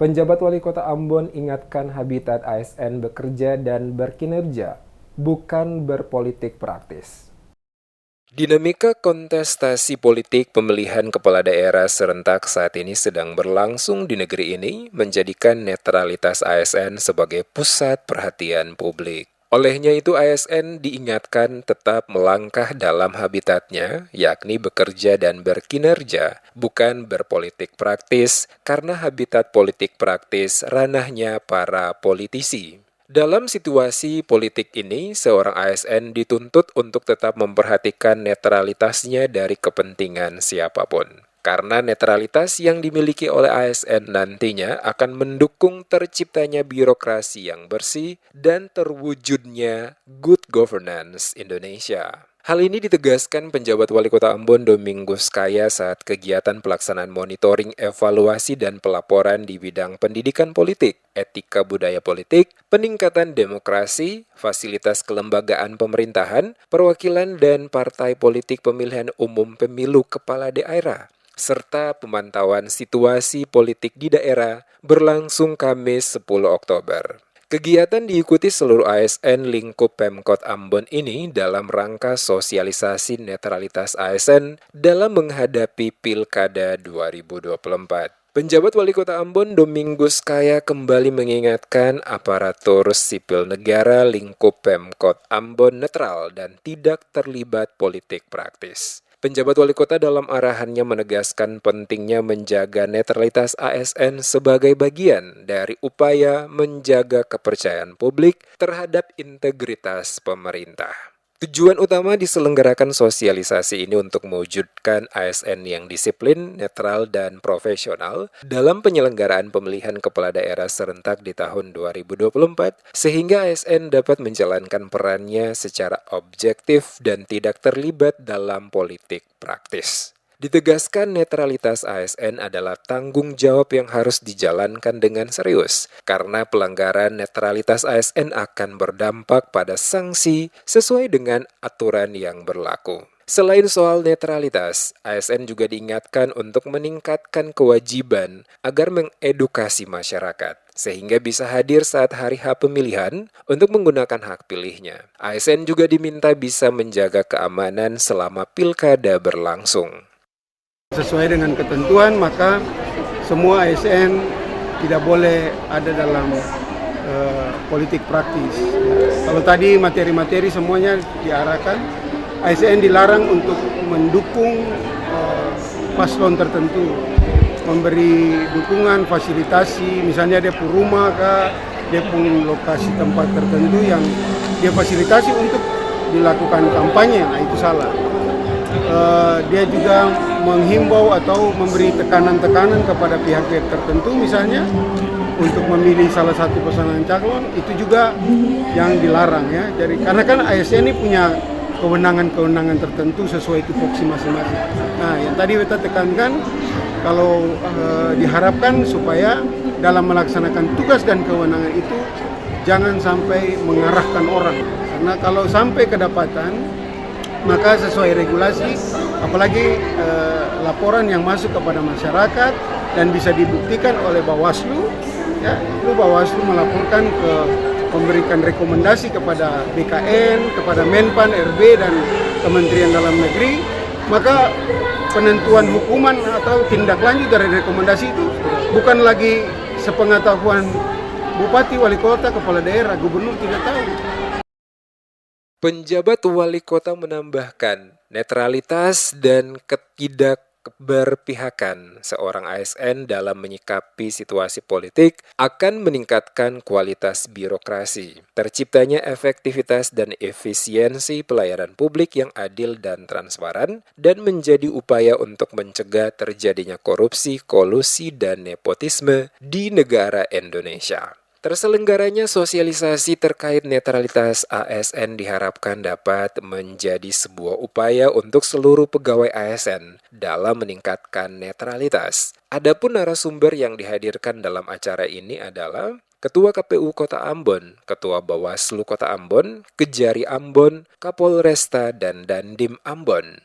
Penjabat Wali Kota Ambon ingatkan habitat ASN bekerja dan berkinerja, bukan berpolitik praktis. Dinamika kontestasi politik pemilihan kepala daerah serentak saat ini sedang berlangsung di negeri ini menjadikan netralitas ASN sebagai pusat perhatian publik. Olehnya itu ASN diingatkan tetap melangkah dalam habitatnya, yakni bekerja dan berkinerja, bukan berpolitik praktis, karena habitat politik praktis ranahnya para politisi. Dalam situasi politik ini, seorang ASN dituntut untuk tetap memperhatikan netralitasnya dari kepentingan siapapun. Karena netralitas yang dimiliki oleh ASN nantinya akan mendukung terciptanya birokrasi yang bersih dan terwujudnya good governance Indonesia. Hal ini ditegaskan penjabat Wali Kota Ambon Domingus Kaya saat kegiatan pelaksanaan monitoring, evaluasi, dan pelaporan di bidang pendidikan politik, etika budaya politik, peningkatan demokrasi, fasilitas kelembagaan pemerintahan, perwakilan dan partai politik pemilihan umum pemilu kepala daerah, serta pemantauan situasi politik di daerah berlangsung Kamis 10 Oktober. Kegiatan diikuti seluruh ASN lingkup Pemkot Ambon ini dalam rangka sosialisasi netralitas ASN dalam menghadapi Pilkada 2024. Penjabat Wali Kota Ambon Domingus Kaya kembali mengingatkan aparatur sipil negara lingkup Pemkot Ambon netral dan tidak terlibat politik praktis. Penjabat Wali Kota dalam arahannya menegaskan pentingnya menjaga netralitas ASN sebagai bagian dari upaya menjaga kepercayaan publik terhadap integritas pemerintah. Tujuan utama diselenggarakan sosialisasi ini untuk mewujudkan ASN yang disiplin, netral, dan profesional dalam penyelenggaraan pemilihan kepala daerah serentak di tahun 2024, sehingga ASN dapat menjalankan perannya secara objektif dan tidak terlibat dalam politik praktis. Ditegaskan netralitas ASN adalah tanggung jawab yang harus dijalankan dengan serius, karena pelanggaran netralitas ASN akan berdampak pada sanksi sesuai dengan aturan yang berlaku. Selain soal netralitas, ASN juga diingatkan untuk meningkatkan kewajiban agar mengedukasi masyarakat, sehingga bisa hadir saat hari H pemilihan untuk menggunakan hak pilihnya. ASN juga diminta bisa menjaga keamanan selama pilkada berlangsung. Sesuai dengan ketentuan, maka semua ASN tidak boleh ada dalam politik praktis. Kalau tadi materi-materi semuanya diarahkan, ASN dilarang untuk mendukung paslon tertentu, memberi dukungan, fasilitasi, misalnya dia pun rumah kah, dia pun lokasi tempat tertentu yang dia fasilitasi untuk dilakukan kampanye, nah itu salah. Dia juga menghimbau atau memberi tekanan-tekanan kepada pihak-pihak tertentu misalnya untuk memilih salah satu pasangan calon, itu juga yang dilarang ya. Jadi karena kan ASN ini punya kewenangan-kewenangan tertentu sesuai tupoksi masing-masing. Nah, yang tadi kita tekankan kalau diharapkan supaya dalam melaksanakan tugas dan kewenangan itu jangan sampai mengarahkan orang. Karena kalau sampai kedapatan, maka sesuai regulasi, apalagi laporan yang masuk kepada masyarakat dan bisa dibuktikan oleh Bawaslu, ya, itu Bawaslu melaporkan memberikan rekomendasi kepada BKN, kepada Menpan, RB, dan Kementerian Dalam Negeri, maka penentuan hukuman atau tindak lanjut dari rekomendasi itu bukan lagi sepengetahuan Bupati, Wali Kota, Kepala Daerah, Gubernur tidak tahu. Penjabat Wali Kota menambahkan, netralitas dan ketidakberpihakan seorang ASN dalam menyikapi situasi politik akan meningkatkan kualitas birokrasi, terciptanya efektivitas dan efisiensi pelayanan publik yang adil dan transparan, dan menjadi upaya untuk mencegah terjadinya korupsi, kolusi, dan nepotisme di negara Indonesia. Terselenggaranya sosialisasi terkait netralitas ASN diharapkan dapat menjadi sebuah upaya untuk seluruh pegawai ASN dalam meningkatkan netralitas. Adapun narasumber yang dihadirkan dalam acara ini adalah Ketua KPU Kota Ambon, Ketua Bawaslu Kota Ambon, Kejari Ambon, Kapolresta, dan Dandim Ambon.